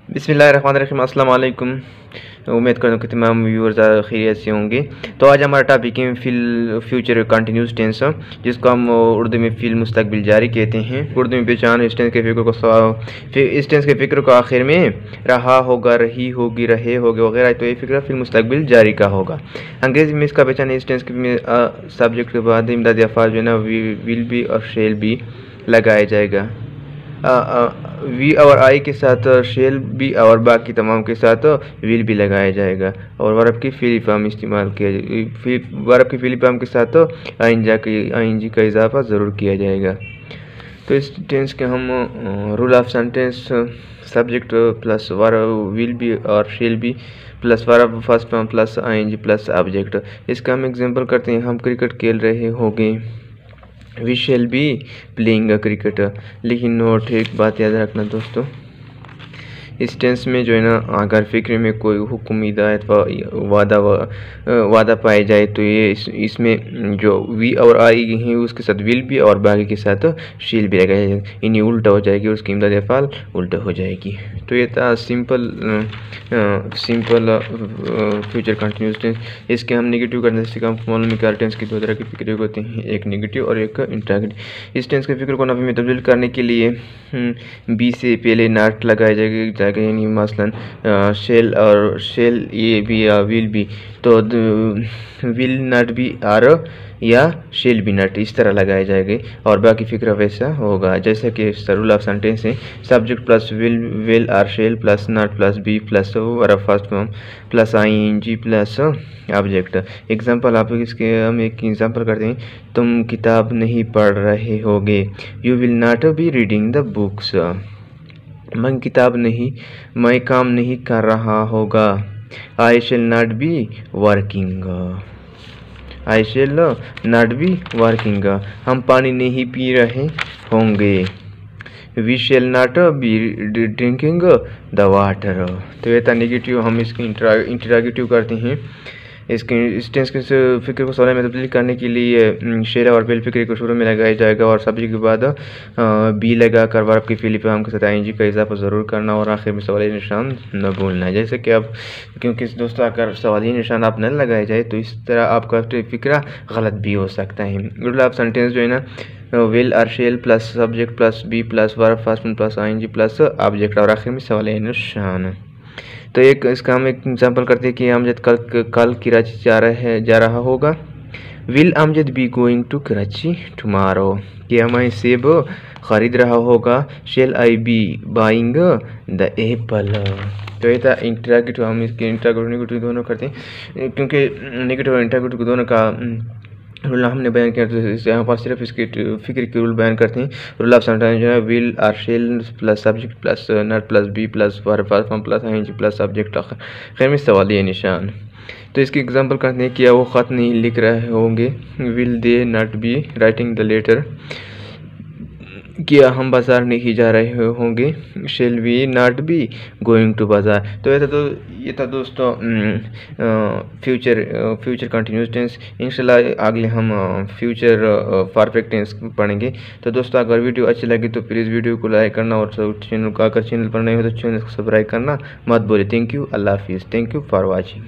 बिस्मिल्लाहिर्रहमानिर्रहीम। अस्सलाम वालेकुम। उम्मीद करता हूँ कि तमाम व्यूअर्स खैरियत से होंगे। तो आज हमारा टॉपिक है फ्यूचर कंटिन्यूस टेंस, जिसको हम उर्दू में फ़िल मुस्तकबिल जारी कहते हैं। उर्दू में पहचान इस टेंस के फ़िक्र को इस टेंस के फ़िक्र को आखिर में रहा होगा, रही होगी, रहे होगे वगैरह, तो ये फ़िक्र फ़िल मुस्तकबिल जारी का होगा। अंग्रेज़ी में इसका पहचान इस टेंस के सब्जेक्ट के बाद इमदादी अल्फाज जो है ना विल बी और शेल बी लगाया जाएगा। वी और आई के साथ शेल भी और बाकी तमाम के साथ विल भी लगाया जाएगा। और वर्ब की फ़िल फॉर्म इस्तेमाल किया जाएगा। वर्ब की फ़िल फॉर्म के साथ आईएनजी का इजाफा ज़रूर किया जाएगा। तो इस टेंस के हम rule of sentence subject plus verb will भी और शेल भी plus verb first form plus ING plus object, इसका हम एग्जांपल करते हैं। हम क्रिकेट खेल रहे होंगे, we shall be playing cricket. लेकिन नोट, एक बात याद रखना दोस्तों, इस टेंस में जो है ना अगर फ़िक्र में कोई हुक्म, हिदायत वादा पाया जाए तो ये इसमें जो वी और आई हैं उसके साथ विल भी और बाकी के साथ शील भी लगाया जाएगा। इन्हीं उल्टा हो जाएगी, उसकी इमदाद अफ़ाल उल्टा हो जाएगी। तो ये था सिंपल फ्यूचर कंटिन्यूस टेंस। इसके हम नेगेटिव करने से हम मालूम है टेंस की दो तरह की फ़िक्र होती हैं, एक नेगेटिव और एक इंटरगेटिव। इस टेंस के फ़िक्र को नफ़ी में तब्दील करने के लिए बी से पहले नॉट लगाया जाएगा, यानी मसलन शेल ये भी या विल भी, तो विल नॉट भी आर या शेल बी नॉट इस तरह लगाया जाएगा। और बाकी फिक्र वैसा होगा जैसे कि रूल ऑफ सेंटेंस है, subject plus will or shall plus not plus be plus verb first form plus ING plus object. Example आप इसके हम एक एग्जांपल करते हैं। तुम किताब नहीं पढ़ रहे होगे, you will not be reading the books. मैं काम नहीं कर रहा होगा, I shall not be working. I shall not be working. हम पानी नहीं पी रहे होंगे, we shall not be drinking the water. तो ये था नेगेटिव। हम इसकी इंटरगेटिव करते हैं। इस टेंस के फिक्र को सवाल में तब्दील करने के लिए शेल और फेल फिक्र को शुरू में लगाया जाएगा और सब्जेक्ट के बाद बी लगा कर वर्ब की फ़िल फॉर्म के साथ आईएनजी का इजाफा ज़रूर करना और आखिर में सवाली निशान न भूलना है। जैसे कि आप, क्योंकि दोस्तों अगर सवाली निशान आप न लगाया जाए तो इस तरह आपका फिक्रा गलत भी हो सकता है। रूल ऑफ सेंटेंस जो है ना विल और shall plus subject plus be plus verb first plus ING plus object और आखिर में सवाली निशान। तो एक इसका हम एक एग्जांपल करते हैं कि अमजद कल कराची जा रहा होगा, will Amjad be going to Karachi tomorrow. क्या मैं सेब ख़रीद रहा होगा, shall I be buying the apple. तो ये था इंटरगेटिव। हम इसके इंटरगेटिव नेगेटिव दोनों करते हैं, क्योंकि नेगेटिव और इंटरगेटिव दोनों का रूल हमने बयान किया। तो यहाँ पर सिर्फ इसके फिक्र के रूल बयान करते हैं। रूल ऑफ सेंटेंस जो है will or shall plus subject plus not plus be plus verb form plus ING plus subject खैर में सवालिया निशान। तो इसकी एग्जांपल करते हैं। क्या वो ख़त नहीं लिख रहे होंगे, will they not be writing the letter. क्या हम बाज़ार नहीं जा रहे होंगे, shall we not be going to bazaar. तो ये था दोस्तों फ्यूचर कंटिन्यूस टेंस। इंशाल्लाह अगले हम फ्यूचर परफेक्ट टेंस पढ़ेंगे। तो दोस्तों अगर वीडियो अच्छी लगी तो प्लीज़ वीडियो को लाइक करना और चैनल को, अगर चैनल पर नहीं हो तो चैनल को सब्सक्राइब करना मत भूलिए। थैंक यू, अल्लाह हाफिज़। Thank you for watching.